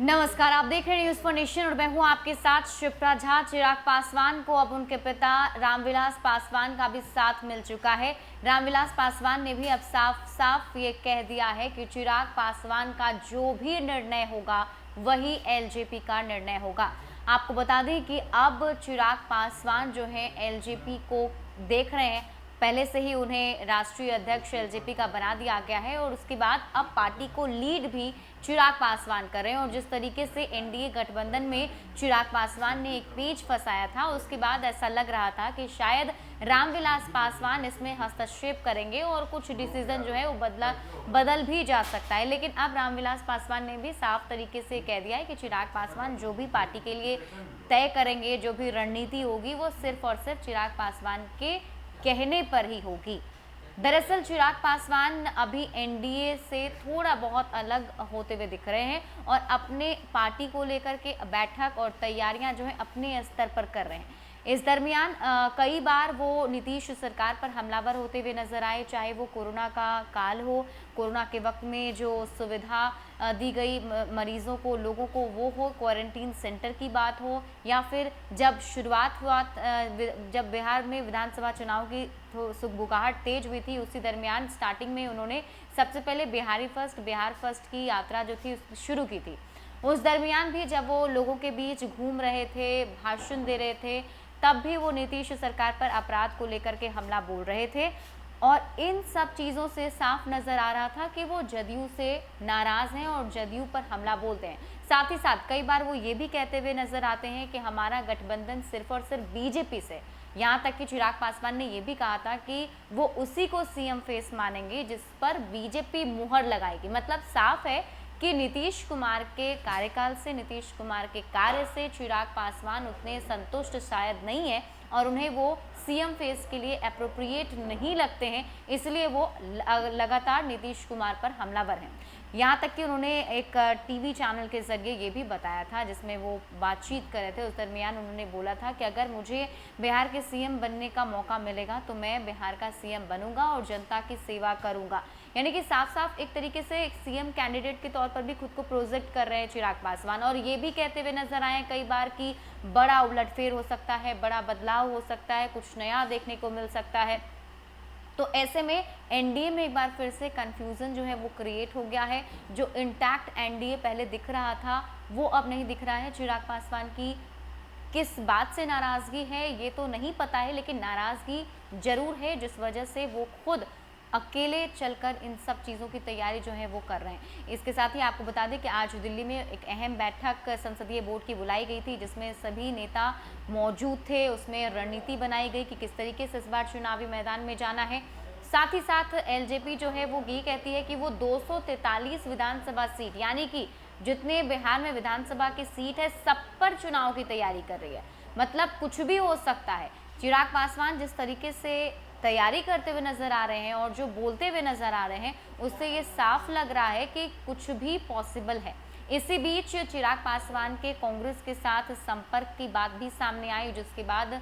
नमस्कार, आप देख रहे हैं न्यूज फॉर नेशन और मैं हूं आपके साथ शिप्रा झा। चिराग पासवान को अब उनके पिता रामविलास पासवान का भी साथ मिल चुका है। रामविलास पासवान ने भी अब साफ साफ ये कह दिया है कि चिराग पासवान का जो भी निर्णय होगा वही एलजेपी का निर्णय होगा। आपको बता दें कि अब चिराग पासवान जो है एलजेपी को देख रहे हैं। पहले से ही उन्हें राष्ट्रीय अध्यक्ष एलजेपी का बना दिया गया है और उसके बाद अब पार्टी को लीड भी चिराग पासवान कर रहे हैं। और जिस तरीके से एनडीए गठबंधन में चिराग पासवान ने एक पेच फंसाया था, उसके बाद ऐसा लग रहा था कि शायद रामविलास पासवान इसमें हस्तक्षेप करेंगे और कुछ डिसीजन जो है वो बदल भी जा सकता है। लेकिन अब रामविलास पासवान ने भी साफ तरीके से कह दिया है कि चिराग पासवान जो भी पार्टी के लिए तय करेंगे, जो भी रणनीति होगी, वो सिर्फ और सिर्फ चिराग पासवान के कहने पर ही होगी। दरअसल चिराग पासवान अभी एनडीए से थोड़ा बहुत अलग होते हुए दिख रहे हैं और अपने पार्टी को लेकर के बैठक और तैयारियां जो है अपने स्तर पर कर रहे हैं। इस दरमियान कई बार वो नीतीश सरकार पर हमलावर होते हुए नजर आए, चाहे वो कोरोना का काल हो, कोरोना के वक्त में जो सुविधा दी गई मरीजों को, लोगों को, वो हो, क्वारंटीन सेंटर की बात हो, या फिर जब शुरुआत हुआ जब बिहार में विधानसभा चुनाव की सुगबुगाहट तेज हुई थी, उसी दरमियान स्टार्टिंग में उन्होंने सबसे पहले बिहार फर्स्ट की यात्रा जो थी शुरू की थी। उस दरमियान भी जब वो लोगों के बीच घूम रहे थे, भाषण दे रहे थे, तब भी वो नीतीश सरकार पर अपराध को लेकर के हमला बोल रहे थे। और इन सब चीज़ों से साफ नज़र आ रहा था कि वो जदयू से नाराज़ हैं और जदयू पर हमला बोलते हैं। साथ ही साथ कई बार वो ये भी कहते हुए नजर आते हैं कि हमारा गठबंधन सिर्फ और सिर्फ बीजेपी से। यहाँ तक कि चिराग पासवान ने ये भी कहा था कि वो उसी को सीएम फेस मानेंगे जिस पर बीजेपी मुहर लगाएगी। मतलब साफ है कि नीतीश कुमार के कार्यकाल से, नीतीश कुमार के कार्य से चिराग पासवान उतने संतुष्ट शायद नहीं है और उन्हें वो सीएम फेस के लिए एप्रोप्रिएट नहीं लगते हैं, इसलिए वो लगातार नीतीश कुमार पर हमलावर हैं। यहाँ तक कि उन्होंने एक टीवी चैनल के जरिए ये भी बताया था, जिसमें वो बातचीत कर रहे थे। उस दरमियान उन्होंने बोला था कि अगर मुझे बिहार के सीएम बनने का मौका मिलेगा तो मैं बिहार का सीएम बनूंगा और जनता की सेवा करूंगा। यानी कि साफ साफ एक तरीके से एक सीएम कैंडिडेट के तौर पर भी खुद को प्रोजेक्ट कर रहे हैं चिराग पासवान। और ये भी कहते हुए नजर आए कई बार कि बड़ा उलटफेर हो सकता है, बड़ा बदलाव हो सकता है, कुछ नया देखने को मिल सकता है। तो ऐसे में एनडीए में एक बार फिर से कंफ्यूजन जो है वो क्रिएट हो गया है। जो इंटैक्ट एनडीए पहले दिख रहा था वो अब नहीं दिख रहा है। चिराग पासवान की किस बात से नाराजगी है ये तो नहीं पता है, लेकिन नाराजगी जरूर है, जिस वजह से वो खुद अकेले चलकर इन सब चीज़ों की तैयारी जो है वो कर रहे हैं। इसके साथ ही आपको बता दें कि आज दिल्ली में एक अहम बैठक संसदीय बोर्ड की बुलाई गई थी, जिसमें सभी नेता मौजूद थे। उसमें रणनीति बनाई गई कि किस तरीके से इस बार चुनावी मैदान में जाना है। साथ ही साथ एलजेपी जो है वो ये कहती है कि वो 243 विधानसभा सीट, यानी कि जितने बिहार में विधानसभा की सीट है, सब पर चुनाव की तैयारी कर रही है। मतलब कुछ भी हो सकता है। चिराग पासवान जिस तरीके से तैयारी करते हुए नजर आ रहे हैं और जो बोलते हुए नजर आ रहे हैं, उससे ये साफ लग रहा है कि कुछ भी पॉसिबल है। इसी बीच चिराग पासवान के कांग्रेस के साथ संपर्क की बात भी सामने आई, जिसके बाद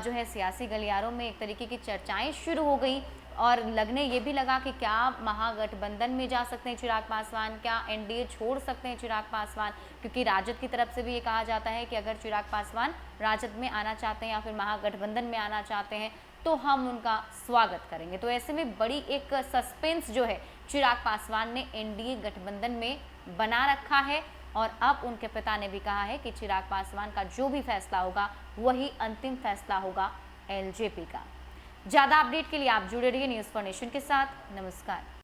जो है सियासी गलियारों में एक तरीके की चर्चाएं शुरू हो गई और लगने ये भी लगा कि क्या महागठबंधन में जा सकते हैं चिराग पासवान, क्या एनडीए छोड़ सकते हैं चिराग पासवान। क्योंकि राजद की तरफ से भी ये कहा जाता है कि अगर चिराग पासवान राजद में आना चाहते हैं या फिर महागठबंधन में आना चाहते हैं तो हम उनका स्वागत करेंगे। तो ऐसे में बड़ी एक सस्पेंस जो है चिराग पासवान ने एनडीए गठबंधन में बना रखा है और अब उनके पिता ने भी कहा है कि चिराग पासवान का जो भी फैसला होगा वही अंतिम फैसला होगा एलजेपी का। ज़्यादा अपडेट के लिए आप जुड़े रहिए न्यूज़ फॉर नेशन के साथ। नमस्कार।